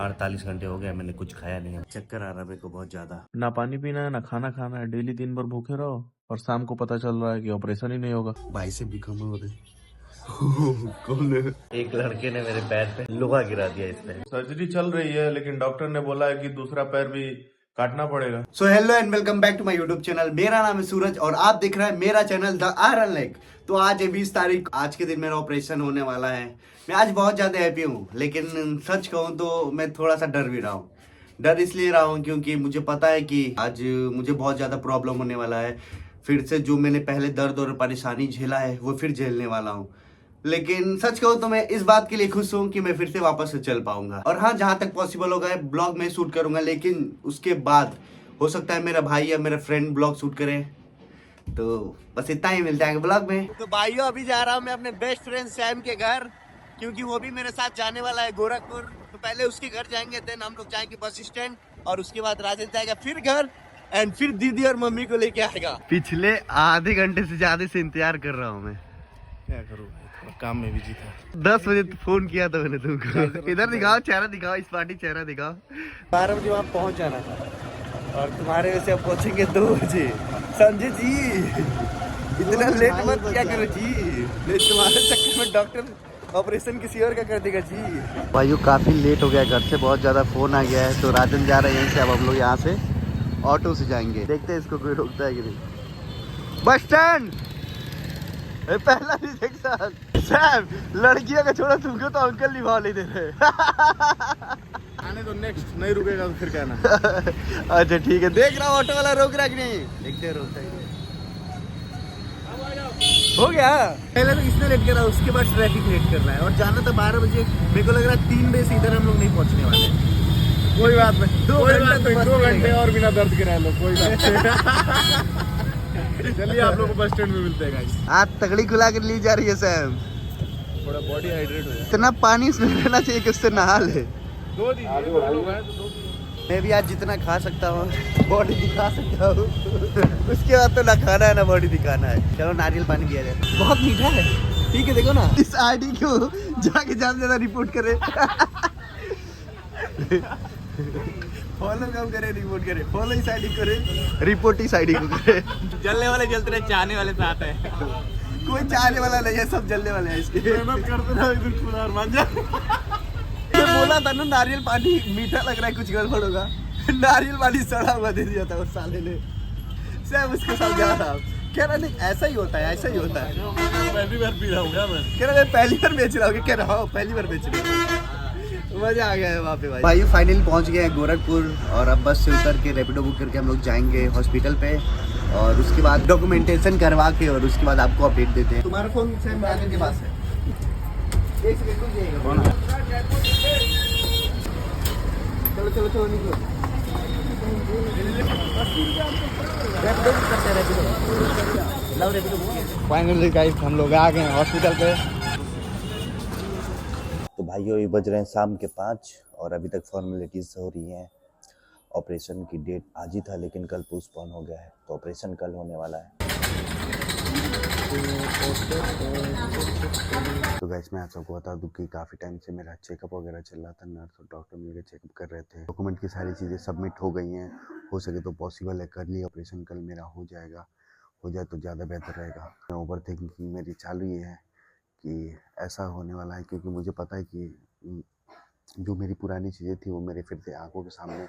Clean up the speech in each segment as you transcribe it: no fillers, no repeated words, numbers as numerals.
48 घंटे हो गए मैंने कुछ खाया नहीं है। चक्कर आ रहा है मेरे को बहुत ज्यादा। ना पानी पीना है ना खाना खाना है, डेली दिन भर भूखे रहो और शाम को पता चल रहा है कि ऑपरेशन ही नहीं होगा। भाई से भी कम हो रहे। कौन है? एक लड़के ने मेरे पैर पे लोहा गिरा दिया इसने। सर्जरी चल रही है लेकिन डॉक्टर ने बोला है कि दूसरा पैर भी काटना पड़ेगा। So hello and welcome back to my YouTube channel. मेरा नाम है सूरज और आप देख रहे हैं मेरा चैनल द आयरन लेग। तो आज है 20 तारीख, आज के दिन मेरा ऑपरेशन होने वाला है। मैं आज बहुत ज़्यादा हैप्पी हूँ, लेकिन सच कहूँ तो मैं थोड़ा सा डर भी रहा हूँ। डर इसलिए रहा हूँ क्योंकि मुझे पता है कि आज मुझे बहुत ज़्यादा प्रॉब्लम होने वाला है। फिर से जो मैंने पहले दर्द और परेशानी झेला है वो फिर झेलने वाला हूँ। लेकिन सच कहूँ तो मैं इस बात के लिए खुश हूँ कि मैं फिर से वापस से चल पाऊंगा। और हाँ, जहाँ तक पॉसिबल होगा ब्लॉग में शूट करूंगा, लेकिन उसके बाद हो सकता है मेरा भाई या मेरा फ्रेंड ब्लॉग शूट करे। तो बस इतना ही, मिलता है ब्लॉग में। तो भाइयों, अभी जा रहा हूँ मैं अपने बेस्ट फ्रेंड सैम के घर, क्योंकि वो भी मेरे साथ जाने वाला है गोरखपुर। तो पहले उसके घर जाएंगे, देन हम लोग जाएंगे बस स्टैंड, और उसके बाद राजेश जाएगा फिर घर, एंड फिर दीदी और मम्मी को लेके आएगा। पिछले आधे घंटे से ज्यादा से इंतजार कर रहा हूँ मैं। क्या करूँ, काम में बिजी था। 10 बजे फोन किया था मैंने तुमको। इधर दिखाओ चेहरा, दिखाओ इस पार्टी चेहरा दिखाओ। 12 बजे वहाँ पहुँच जाना था और तुम्हारे वजह से अब पहुँचेंगे 2 बजे। संजय जी इतना लेट मत क्या करो जी, तुम्हारे चक्कर में डॉक्टर ऑपरेशन किसी और का कर देगा जी। भाइयों काफी लेट हो गया, घर से बहुत ज्यादा फोन आ गया है, तो राजन जा रहे हैं यहीं से। अब हम लोग यहाँ से ऑटो से जाएंगे, देखते हैं इसको कोई रोकता है कि नहीं। बस स्टैंड पहला रिजेक्शन। सैम, लड़कियों का छोड़ा, तुमको तो अंकल निभा नहीं दे रहे। आने तो नेक्स्ट नहीं रुकेगा तो फिर कहना। अच्छा ठीक है, देख रहा हूँ ऑटो वाला रोक रहा है कि नहीं, देखते हैं रोकता है। हो गया, पहले तो इसने लेट करा, उसके बाद ट्रैफिक लेट करना है, और जाना था 12 बजे। मेरे को लग रहा है 3 बजे से इधर हम लोग नहीं पहुंचने वाले। कोई बात नहीं, 2 घंटे और बिना दर्द के रह लो, कोई बात नहीं। चलिए आप लोग को बस स्टैंड में मिलते हैं गाइस। आज तगड़ी खुला कर ली जा रही है सैम, थोड़ा बॉडी हाइड्रेट हो जाए। इतना पानी इसमें रहना चाहिए कि उससे नहा ले। 2 दीजिए। मैं भी आज जितना खा सकता हूँ बॉडी दिखा सकता हूँ। उसके बाद तो ना खाना है ना बॉडी दिखाना है। चलो नारियल पानी दिया जाए, बहुत मीठा है। ठीक है, देखो ना इस आईडी को जाके ज्यादा रिपोर्ट करे। फॉलो कम करे, रिपोर्ट करे। फॉलो इस आईडी करे, रिपोर्ट इस आईडी को करे। जलने वाले जलते रहे, चाहने वाले साथ है। कोई चाहने वाला नहीं है, सब जलने वाले हैं इसके। मेहनत करते रहो, खुदा और मान जा। मैं बोला था ना नारियल पानी मीठा लग रहा है, कुछ गड़बड़ होगा। नारियल पानी सड़ा हुआ दे दिया था उस साले ने। सब उसको समझा था, कह रहा नहीं ऐसा ही होता है, ऐसा ही होता है। पहली बार पी रहा हूँ क्या मैं? कह रहा मैं पहली बार बेच रहा हूँ। कह रहा हूँ पहली बार बेच रहा हूँ। मजा आ गया है वहाँ पे भाई। फाइनली पहुँच गए हैं गोरखपुर, और अब बस से उतर के रैपिडो बुक करके हम लोग जाएंगे हॉस्पिटल पे, और उसके बाद डॉक्यूमेंटेशन करवा के, और उसके बाद आपको अपडेट देते हैं। तुम्हारा फोन राजन के पास है? एक सेकंड रुकिएगा। चलो चलो चलो निकलो। फाइनली गाइस हम लोग आ गए हैं हॉस्पिटल पे। तो भाइयों ये बज रहे हैं शाम के 5 और अभी तक फॉर्मेलिटीज हो रही हैं। ऑपरेशन की डेट आज ही था लेकिन कल पोस्टपोन हो गया है, तो ऑपरेशन कल होने वाला है। तो गाइस मैं आप सबको बता दूं कि काफ़ी टाइम से मेरा चेकअप वगैरह चल रहा था। नर्स और डॉक्टर मिलकर चेकअप कर रहे थे। डॉक्यूमेंट की सारी चीज़ें सबमिट हो गई हैं। हो सके तो पॉसिबल है कर लिए ऑपरेशन कल मेरा हो जाएगा। हो जाए तो ज़्यादा बेहतर रहेगा। ओवर थिंकिंग मेरी चालू ही है कि ऐसा होने वाला है, क्योंकि मुझे पता है कि जो मेरी पुरानी चीज़ें थी वो मेरे फिर से आंखों के सामने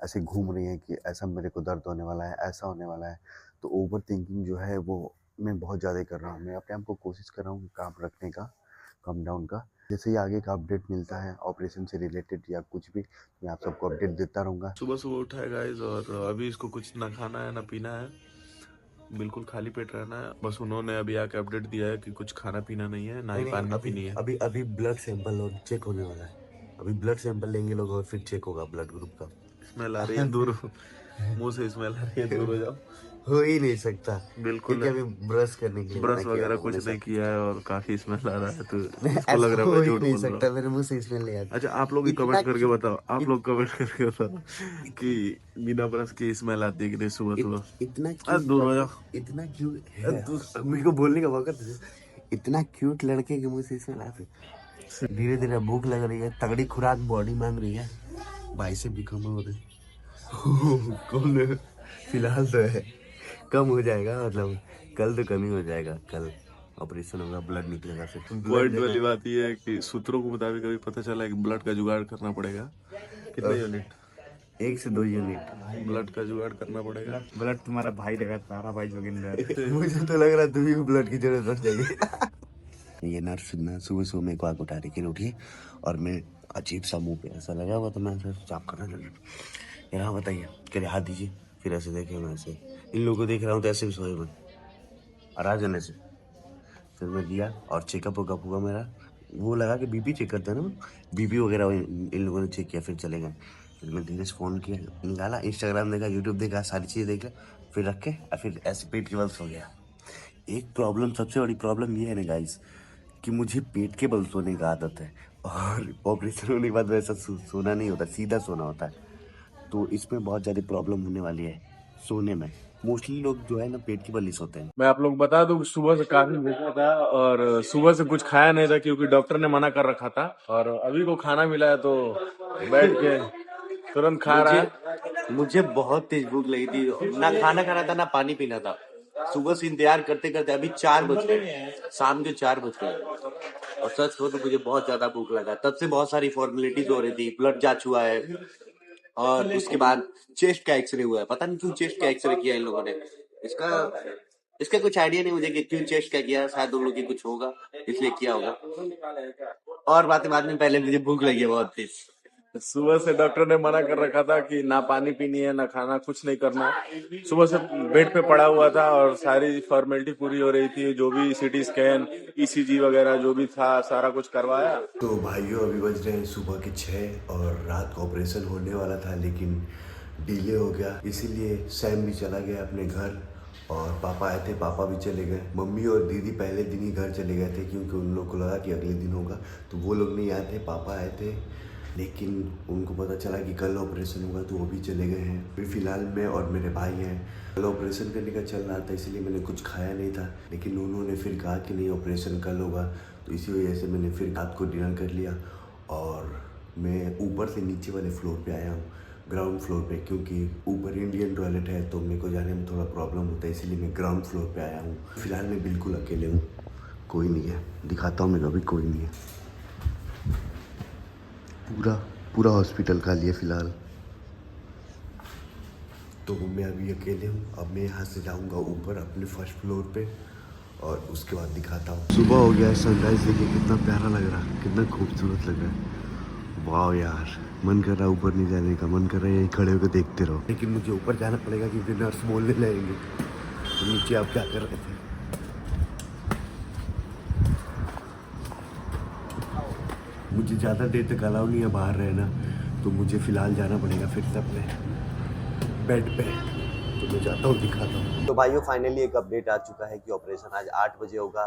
ऐसे घूम रही हैं कि ऐसा मेरे को दर्द होने वाला है, ऐसा होने वाला है। तो ओवर थिंकिंग जो है वो मैं बहुत ज़्यादा कर रहा हूँ। मैं अपने आप को कोशिश कर रहा हूँ काम रखने का, कम डाउन का। जैसे ही आगे का अपडेट मिलता है ऑपरेशन से रिलेटेड या कुछ भी, मैं आप सबको अपडेट देता रहूँगा। सुबह सुबह उठा है गाइस, और अभी इसको कुछ ना खाना है ना पीना है, बिल्कुल खाली पेट रहना है। बस उन्होंने अभी आके अपडेट दिया है कि कुछ खाना पीना नहीं है, ना ही पानी पीनी है। अभी अभी ब्लड सैंपल और चेक होने वाला है। अभी ब्लड सैंपल लेंगे लोग और फिर चेक होगा ब्लड ग्रुप का। स्मेल आ रही है, दूर मुंह से स्मेल आ रही है, दूर हो जाओ। हो ही नहीं सकता बिल्कुल क्योंकि अभी ब्रश करने के लिए ब्रश वगैरह कुछ नहीं किया है और काफी स्मेल आ रहा है, तो इसको लग रहा है मैं झूठ बोल रहा हूं। मेरे मुंह से स्मेल नहीं आता। अच्छा आप लोग कमेंट करके बताओ, आप लोग कमेंट करके बताओ कि बिना ब्रश की स्मेल आती है कि नहीं सुबह सुबह। इतना दूर हो जाओ, इतना क्यूट मेरे को बोलने का मौका दे। इतना क्यूट लड़के के मुंह से स्मेल आती है। धीरे धीरे भूख लग रही है, तगड़ी खुराक बॉडी मांग रही है। बाइसेप भी कम हो रहे कौन है? फिलहाल तो है, कम हो जाएगा, मतलब कल तो कम ही हो जाएगा। कल ऑपरेशन होगा, ब्लड निकलेगा, फिर पॉइंट वाली बात ये है कि सूत्रों के मुताबिक अभी पता चला है कि ब्लड का जुगाड़ करना पड़ेगा। कितने यूनिट? 1 से 2 यूनिट ब्लड का जुगाड़ करना पड़ेगा। ब्लड तुम्हारा भाई रहेगा, तारा भाई जोगिंदर। मुझे तो लग रहा है तुम्हें भी ब्लड की जरूरत पड़ जाएगी। ये नर्स ना सुबह सुबह मेरे को आग उठा रही कि उठिए, और मैं अजीब सा मुंह पे ऐसा लगा हुआ, तो मैं ऐसा चाप करने लगा। यहाँ बताइए, कह रहे हाथ दीजिए, फिर ऐसे देखे, मैं ऐसे इन लोगों को देख रहा हूँ तो ऐसे भी सोए मैं आराम जाने से। फिर मैं दिया और चेकअप वेकअप हुआ मेरा। वो लगा कि बीपी चेक करते हैं ना, बीपी वगैरह इन लोगों ने चेक किया, फिर चले गए। फिर मैं धीरे से फ़ोन किया, निकाला, इंस्टाग्राम देखा, यूट्यूब देखा, सारी चीज़ें देख लिया, फिर रख के और फिर ऐसे पेट के बल सो गया। एक प्रॉब्लम, सबसे बड़ी प्रॉब्लम ये है ना गाइस, कि मुझे पेट के बल सोने का आदत है, और ऑपरेशन होने के बाद वैसा सोना नहीं होता, सीधा सोना होता है। तो इसमें बहुत ज़्यादा प्रॉब्लम होने वाली है सोने में। मोस्टली लोग जो है ना पेट के बल ही सोते हैं। मैं आप लोग बता दूं, सुबह से काफी भूखा था और सुबह से कुछ खाया नहीं था क्योंकि डॉक्टर ने मना कर रखा था, और अभी को खाना मिला है तो बैठ के तुरंत खा रहा है। मुझे बहुत तेज भूख लगी थी, ना खाना खाना था ना पानी पीना था। सुबह से इंतजार करते करते अभी 4 बज गए, शाम के 4 बज गए, और सच कहूं तो मुझे बहुत ज्यादा भूख लगा। तब से बहुत सारी फॉर्मेलिटीज हो रही थी, ब्लड जांच हुआ है, और उसके बाद चेस्ट का एक्सरे हुआ है। पता नहीं क्यों चेस्ट का एक्सरे किया इन लोगों ने, इसका इसका कुछ आइडिया नहीं मुझे कि क्यों चेस्ट का किया। शायद उन लोग की कुछ होगा इसलिए किया होगा। और बातें बाद में, पहले मुझे भूख लगी है बहुत तेज। सुबह से डॉक्टर ने मना कर रखा था कि ना पानी पीनी है ना खाना, कुछ नहीं करना है। सुबह से बेड पे पड़ा हुआ था और सारी फॉर्मेलिटी पूरी हो रही थी, जो भी सीटी स्कैन, ईसीजी वगैरह जो भी था सारा कुछ करवाया। तो भाइयों, अभी बज रहे हैं सुबह के 6, और रात को ऑपरेशन होने वाला था लेकिन डिले हो गया, इसीलिए सैम भी चला गया अपने घर, और पापा आए थे, पापा भी चले गए। मम्मी और दीदी पहले दिन ही घर चले गए थे क्योंकि उन लोग को लगा कि अगले दिन होगा, तो वो लोग नहीं आए थे, पापा आए थे। लेकिन उनको पता चला कि कल ऑपरेशन होगा तो वो भी चले गए हैं। अभी फ़िलहाल मैं और मेरे भाई हैं। कल ऑपरेशन करने का चल रहा था इसलिए मैंने कुछ खाया नहीं था, लेकिन उन्होंने फिर कहा कि नहीं ऑपरेशन कल होगा, तो इसी वजह से मैंने फिर रात को डिनर कर लिया, और मैं ऊपर से नीचे वाले फ्लोर पे आया हूँ, ग्राउंड फ्लोर पे, क्योंकि ऊपर इंडियन टॉयलेट है तो मेरे को जाने में थोड़ा प्रॉब्लम होता है, इसीलिए मैं ग्राउंड फ्लोर पे आया हूँ। फिलहाल मैं बिल्कुल अकेले हूँ, कोई नहीं है, दिखाता हूँ मैं, अभी कोई नहीं है। पूरा हॉस्पिटल खाली है फिलहाल, तो मैं अभी अकेले हूँ। अब मैं यहाँ से जाऊँगा ऊपर अपने फर्स्ट फ्लोर पे, और उसके बाद दिखाता हूँ। सुबह हो गया है, सनराइज देखिए कितना प्यारा लग रहा है, कितना खूबसूरत लग रहा है। वाह यार, मन कर रहा है ऊपर नहीं जाने का, मन कर रहा है यहीं खड़े होकर देखते रहो, लेकिन मुझे ऊपर जाना पड़ेगा क्योंकि नर्स बोलने लगेंगे। तो नीचे आप क्या कर रहे थे? मुझे ज़्यादा देर तक अलाउ नहीं है बाहर रहना, तो मुझे फ़िलहाल जाना पड़ेगा फिर से अपने बेड पे, तो मैं जाता हूँ, दिखाता हूँ। तो भाइयों, फाइनली एक अपडेट आ चुका है कि ऑपरेशन आज 8 बजे होगा,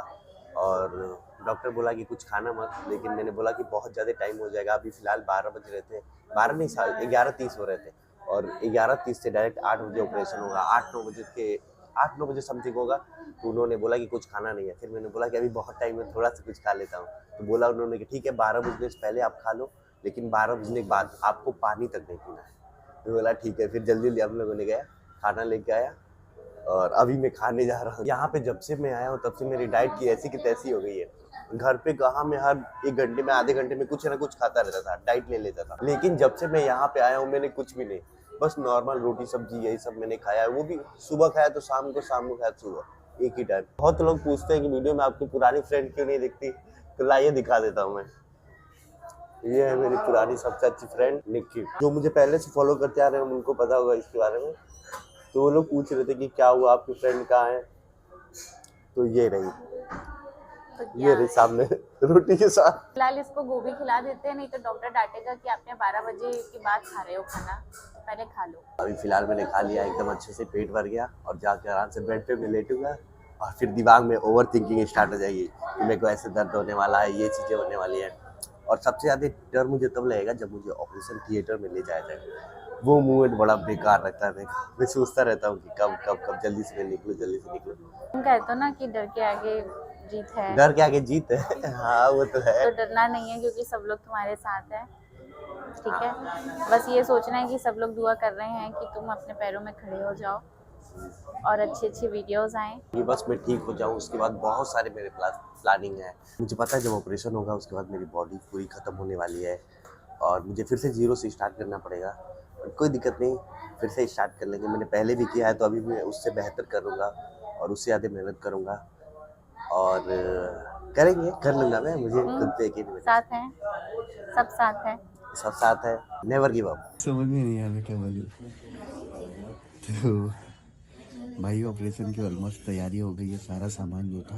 और डॉक्टर बोला कि कुछ खाना मत, लेकिन मैंने बोला कि बहुत ज़्यादा टाइम हो जाएगा। अभी फ़िलहाल 12 बज रहे थे, 12 नहीं, 11:30 हो रहे थे, और 11:30 से डायरेक्ट 8 बजे ऑपरेशन होगा। 8-9 बजे समथिंग होगा, तो उन्होंने बोला कि कुछ खाना नहीं है। फिर मैंने बोला कि अभी बहुत टाइम है, थोड़ा सा कुछ खा लेता हूँ, तो बोला उन्होंने कि ठीक है 12 बजने से पहले आप खा लो, लेकिन 12 बजने के बाद आपको पानी तक नहीं पीना है। तो बोला ठीक है, फिर जल्दी जल्दी हम लोगों ने गया, खाना लेके आया, और अभी मैं खाने जा रहा हूँ। यहाँ पे जब से मैं आया हूँ तब से मेरी डाइट की ऐसी की तैसी हो गई है। घर पे कहाँ मैं हर 1 घंटे में, आधे घंटे में कुछ ना कुछ खाता रहता था, डाइट ले लेता था, लेकिन जब से मैं यहाँ पे आया हूँ मैंने कुछ भी नहीं, बस नॉर्मल रोटी सब्जी यही सब मैंने खाया है। वो भी सुबह खाया तो शाम को खाया तो सुबह, एक ही टाइम। बहुत लोग पूछते हैं कि वीडियो में आपकी पुरानी फ्रेंड क्यों नहीं दिखती, तो लाइए दिखा देता हूँ मैं। ये है मेरी पुरानी सबसे अच्छी फ्रेंड निक्की, जो मुझे पहले से फॉलो करते आ रहे हैं, उनको पता होगा इसके बारे में। तो वो लोग पूछ रहे थे कि क्या हुआ, आपकी फ्रेंड कहाँ है, तो ये रही, ये रही सामने रोटी के साथ। फिलहाल इसको गोभी खिला देते हैं, नहीं तो डॉक्टर डांटेगा कि आपने 12 बजे के बाद खा रहे हो खाना, तो पहले खा लो। अभी फिलहाल मैंने खा लिया, एकदम अच्छे से पेट भर गया, और जाके आराम से बेड पे मैं लेटूंगा, और फिर दिमाग में ओवर थिंकिंग स्टार्ट हो जाएगी कि मेरे को ऐसे दर्द होने वाला है, ये चीज़ें होने वाली है। और सबसे ज़्यादा डर मुझे तब लगेगा जब मुझे ऑपरेशन थिएटर में ले जाया जाए। वो मूवमेंट बड़ा बेकार लगता है, मैं सोचता रहता हूँ कि कब जल्दी से मैं निकलूँ, जल्दी से निकलूँ। तुम कहते हो ना कि डर के आगे जीत है, डर के आगे जीत है। हाँ वो तो है। तो डरना नहीं है क्योंकि सब लोग तुम्हारे साथ हैं। ठीक है, बस ये सोचना है कि सब लोग दुआ कर रहे हैं कि तुम अपने पैरों में खड़े हो जाओ और अच्छी अच्छी वीडियोस आएँ। ये बस मैं ठीक हो जाऊँ, उसके बाद बहुत सारे मेरे प्लानिंग है। मुझे पता है जब ऑपरेशन होगा उसके बाद मेरी बॉडी पूरी ख़त्म होने वाली है और मुझे फिर से जीरो से स्टार्ट करना पड़ेगा। कोई दिक्कत नहीं, फिर से स्टार्ट कर लेंगे। मैंने पहले भी किया है तो अभी मैं उससे बेहतर करूँगा और उससे ज़्यादा मेहनत करूँगा और करेंगे, कर लूँगा मैं। मुझे खुद पे यकीन है। साथ हैं, सब साथ है। सब साथ है, नेवर गिव अप। समझ में नहीं आ रहा क्या बोलूं। तो भाई ऑपरेशन की ऑलमोस्ट तैयारी हो गई है। सारा सामान जो था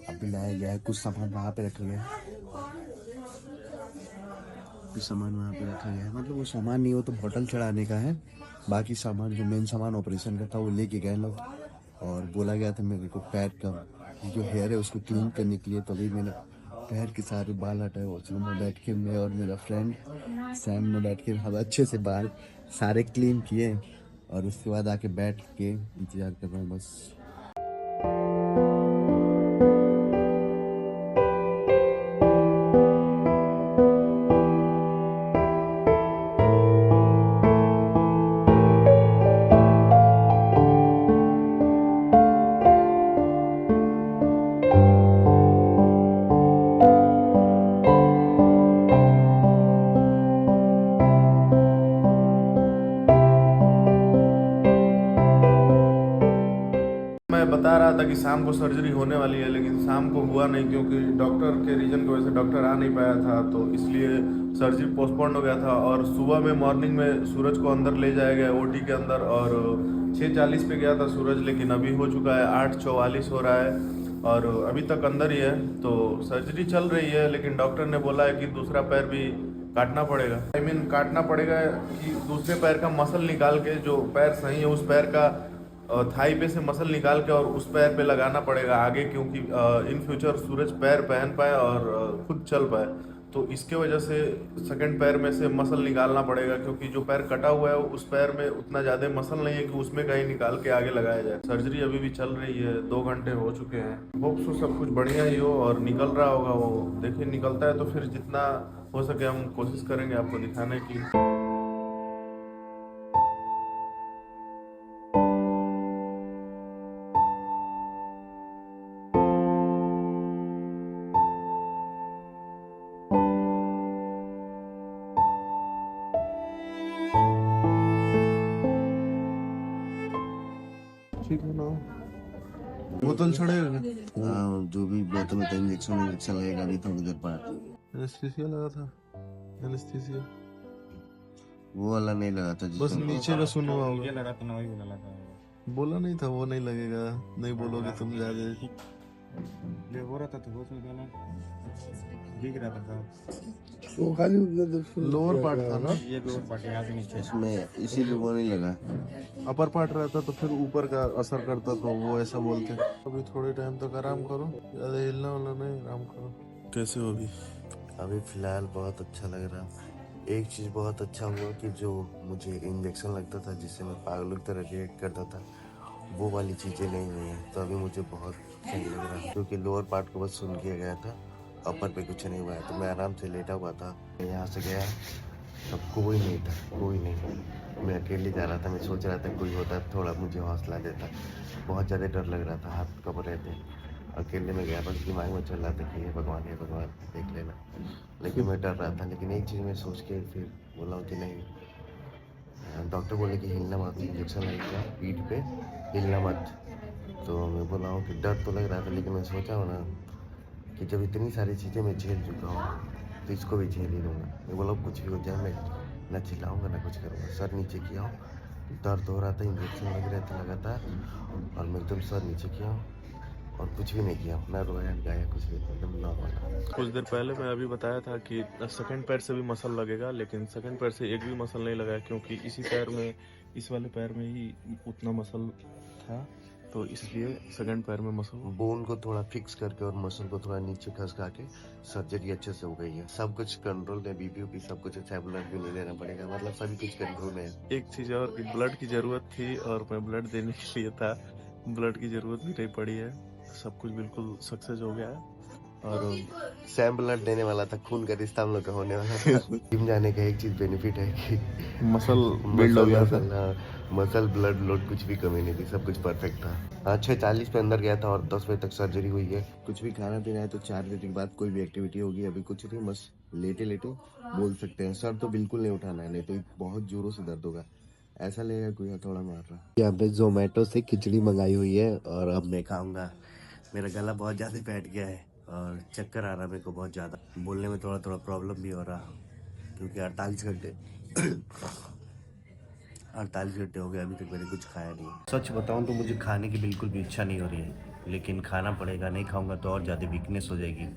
अभी लाया गया है। कुछ सामान वहाँ पे रखा गया है, कुछ सामान वहाँ पे रखा गया है। मतलब वो सामान नहीं, वो तो बोतल चढ़ाने का है। बाकी सामान जो मेन सामान ऑपरेशन का था वो लेके गए लोग। और बोला गया था मेरे को पैर का जो हेयर है उसको क्लीन करने के लिए। तो अभी मैंने पैर के सारे बाल हटाए। वॉशरूम में बैठ के मैं और मेरा फ्रेंड सैम ने बैठ के हम अच्छे से बाल सारे क्लीन किए और उसके बाद आके बैठ के इंतजार कर रहा हूँ बस। मैं बता रहा था कि शाम को सर्जरी होने वाली है, लेकिन शाम को हुआ नहीं क्योंकि डॉक्टर के रीजन की वजह से डॉक्टर आ नहीं पाया था, तो इसलिए सर्जरी पोस्टपोन हो गया था। और सुबह में मॉर्निंग में सूरज को अंदर ले जाया गया ओटी के अंदर और 6:40 पे गया था सूरज, लेकिन अभी हो चुका है 8:44 हो रहा है और अभी तक अंदर ही है। तो सर्जरी चल रही है, लेकिन डॉक्टर ने बोला है कि दूसरा पैर भी काटना पड़ेगा। काटना पड़ेगा कि दूसरे पैर का मसल निकाल के, जो पैर सही है उस पैर का थाई पे से मसल निकाल के और उस पैर पे लगाना पड़ेगा आगे, क्योंकि इन फ्यूचर सूरज पैर पहन पाए और खुद चल पाए। तो इसके वजह से सेकंड पैर में से मसल निकालना पड़ेगा, क्योंकि जो पैर कटा हुआ है उस पैर में उतना ज़्यादा मसल नहीं है कि उसमें कहीं निकाल के आगे लगाया जाए। सर्जरी अभी भी चल रही है, 2 घंटे हो चुके हैं। होप सो सब कुछ बढ़िया ही हो और निकल रहा होगा वो। देखिए निकलता है तो फिर जितना हो सके हम कोशिश करेंगे आपको दिखाने की। ठीक है ना, बोतल चढ़ेगा। हाँ, जो भी बोतल में इंजेक्शन लगेगा अभी थोड़ी देर बाद। एनेस्थीसिया लगा था, एनेस्थीसिया वो वाला नहीं लगा था बस नीचे का सुना होगा। ये लगा तो ना, वही वाला लगा। बोला नहीं था वो नहीं लगेगा, नहीं बोलोगे तुम ज्यादा। ये हो रहा था तो होश में गाना दिख रहा था। वो खाली लोअर पार्ट था ना, ये लोअर पार्ट यहाँ से नीचे इसमें इसीलिए वो नहीं लगा। अपर पार्ट रहता तो फिर ऊपर का असर करता, तो वो ऐसा बोलते। अभी थोड़े टाइम तक आराम करो, ज्यादा हिलना वाला नहीं, आराम करो। कैसे हो अभी? अभी फिलहाल बहुत अच्छा लग रहा। एक चीज़ बहुत अच्छा हुआ कि जो मुझे इंजेक्शन लगता था जिससे मैं पागलों की तरह रिएक्ट करता था, वो वाली चीज़ें नहीं हुई हैं। तो अभी मुझे बहुत सही लग रहा है, क्योंकि लोअर पार्ट को बस सुन किया गया था, अपर पे कुछ नहीं हुआ है। तो मैं आराम से लेटा हुआ था। यहाँ से गया तब कोई नहीं था, कोई नहीं। मैं अकेले जा रहा था। मैं सोच रहा था कोई होता थोड़ा मुझे हौसला देता। बहुत ज़्यादा डर लग रहा था, हाथ कब रहे थे। अकेले में गया, बस दिमाग में चल रहा था कि हे भगवान देख लेना। लेकिन मैं डर रहा था। लेकिन एक चीज़ मैं सोच के फिर बोला कि नहीं, डॉक्टर बोले कि हिलना मत, इंजेक्शन लगेगा पीठ पे, हिलना मत। तो मैं बोला हूँ कि डर तो लग रहा था, लेकिन मैं सोचा हूँ ना कि जब इतनी सारी चीज़ें मैं झेल चुका हूँ तो इसको भी झेल ही लूँगा। मैं बोला कुछ भी हो जाए मैं ना चिल्लाऊँगा ना कुछ करूँगा। सर नीचे किया हूँ, दर्द हो रहा था, इंजेक्शन लग रहा था लगातार, और मैं एकदम सर नीचे किया हूँ और कुछ भी नहीं किया, ना रोया गाया, कुछ भी, एकदम नॉर्मल। कुछ देर पहले मैं अभी बताया था कि सेकंड पैर से भी मसल लगेगा, लेकिन सेकंड पैर से एक भी मसल नहीं लगा, क्योंकि इसी पैर में, इस वाले पैर में ही उतना मसल था, तो इसलिए सेकंड पैर में मसल। बोन को थोड़ा फिक्स करके और मसल को थोड़ा नीचे खसका के सर्जरी अच्छे से हो गई है। सब कुछ कंट्रोल में, बीपी उपी सब कुछ अच्छा है। ब्लड भी नहीं लेना पड़ेगा, मतलब सभी कुछ कंट्रोल में है। एक चीज़ और कि ब्लड की ज़रूरत थी और मैं ब्लड देने के लिए था, ब्लड की ज़रूरत भी नहीं पड़ी है। सब कुछ बिल्कुल सक्सेस हो गया है। और सैम ब्लड देने वाला था, खून का रिश्ता हम लोग का होने वाला था। जिम जाने का एक चीज बेनिफिट है कि मसल बिल्ड हो गया था। मसल ब्लड लोड कुछ भी कमी नहीं थी, सब कुछ परफेक्ट था। हाँ 6:40 पे अंदर गया था और 10 बजे तक सर्जरी हुई है। कुछ भी खाना पीना है तो 4 बजे के बाद कोई भी एक्टिविटी होगी। अभी कुछ नहीं, बस लेटे लेटे बोल सकते हैं। सर तो बिल्कुल नहीं उठाना है, नहीं तो बहुत जोरों से दर्द होगा। ऐसा लगेगा कोई हथौड़ा मार रहा। यहाँ पे जोमेटो से खिचड़ी मंगाई हुई है और अब मैं खाऊंगा। मेरा गला बहुत ज़्यादा बैठ गया है और चक्कर आ रहा मेरे को बहुत ज़्यादा। बोलने में थोड़ा थोड़ा प्रॉब्लम भी हो रहा क्योंकि 48 घंटे 48 घंटे हो गए, अभी तक मैंने कुछ खाया नहीं। सच बताऊं तो मुझे खाने की बिल्कुल भी इच्छा नहीं हो रही है, लेकिन खाना पड़ेगा। नहीं खाऊंगा तो और ज़्यादा वीकनेस हो जाएगी।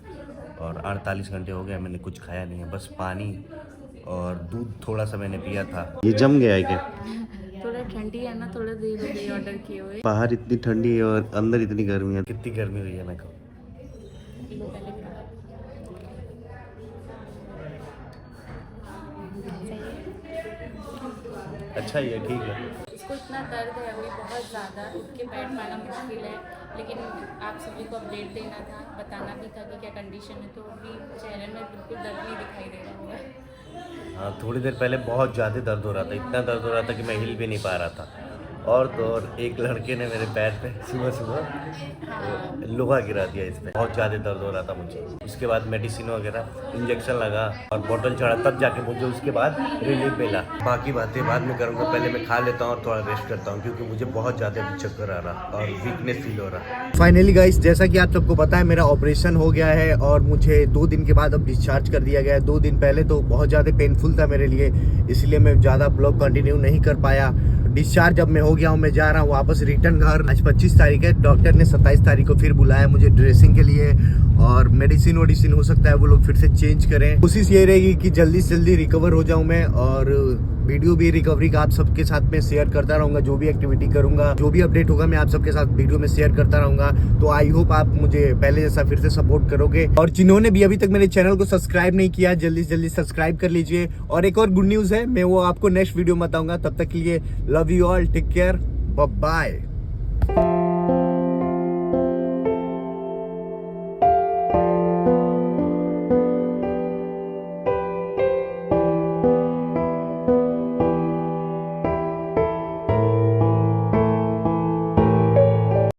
और 48 घंटे हो गए मैंने कुछ खाया नहीं है, बस पानी और दूध थोड़ा सा मैंने पिया था। ये जम गया है क्या? थोड़ा ठंडी है ना, थोड़ा देर हो गई ऑर्डर किए हुए। बाहर इतनी ठंडी है और अंदर इतनी गर्मी है। कितनी गर्मी हुई है मैं कहूँ। अच्छा ही है, ठीक है। इसको इतना दर्द है अभी बहुत ज़्यादा, उठ के बैठ पाना मुश्किल है, लेकिन आप सभी को अपडेट देना था, बताना भी था कि क्या कंडीशन है। तो अभी चेहरे में बिल्कुल दर्द नहीं दिखाई दे रहा होगा। हाँ थोड़ी देर पहले बहुत ज़्यादा दर्द हो रहा था, इतना दर्द हो रहा था कि मैं हिल भी नहीं पा रहा था। और तो और एक लड़के ने मेरे पैर पे सुबह सुबह लोहा गिरा दिया इस पे। बहुत ज़्यादा दर्द हो रहा था मुझे। उसके बाद मेडिसिन वगैरह इंजेक्शन लगा और बोतल चढ़ा, तब जाके मुझे उसके बाद रिलीफ मिला। बाकी बातें बाद में करूँगा, पहले मैं खा लेता हूँ और थोड़ा रेस्ट करता हूँ क्योंकि मुझे बहुत ज़्यादा चक्कर आ रहा और वीकनेस फील हो रहा। फाइनली गाइस, जैसा कि आप सबको पता है मेरा ऑपरेशन हो गया है और मुझे 2 दिन के बाद अब डिस्चार्ज कर दिया गया है। 2 दिन पहले तो बहुत ज़्यादा पेनफुल था मेरे लिए, इसलिए मैं ज़्यादा ब्लॉग कंटिन्यू नहीं कर पाया। डिस्चार्ज अब मैं हो गया हूँ, मैं जा रहा हूँ वापस रिटर्न घर। आज 25 तारीख है, डॉक्टर ने 27 तारीख को फिर बुलाया मुझे ड्रेसिंग के लिए और मेडिसिन वोडिसिन हो सकता है वो लोग फिर से चेंज करें। कोशिश ये रहेगी कि जल्दी से जल्दी रिकवर हो जाऊँ मैं और वीडियो भी रिकवरी का आप सबके साथ में शेयर करता रहूँगा। जो भी एक्टिविटी करूँगा, जो भी अपडेट होगा, मैं आप सबके साथ वीडियो में शेयर करता रहूँगा। तो आई होप आप मुझे पहले जैसा फिर से सपोर्ट करोगे और जिन्होंने भी अभी तक मेरे चैनल को सब्सक्राइब नहीं किया, जल्दी से जल्दी सब्सक्राइब कर लीजिए। और एक और गुड न्यूज़ है, मैं वो आपको नेक्स्ट वीडियो में बताऊँगा। तब तक के लिए love you all, take care, bye bye.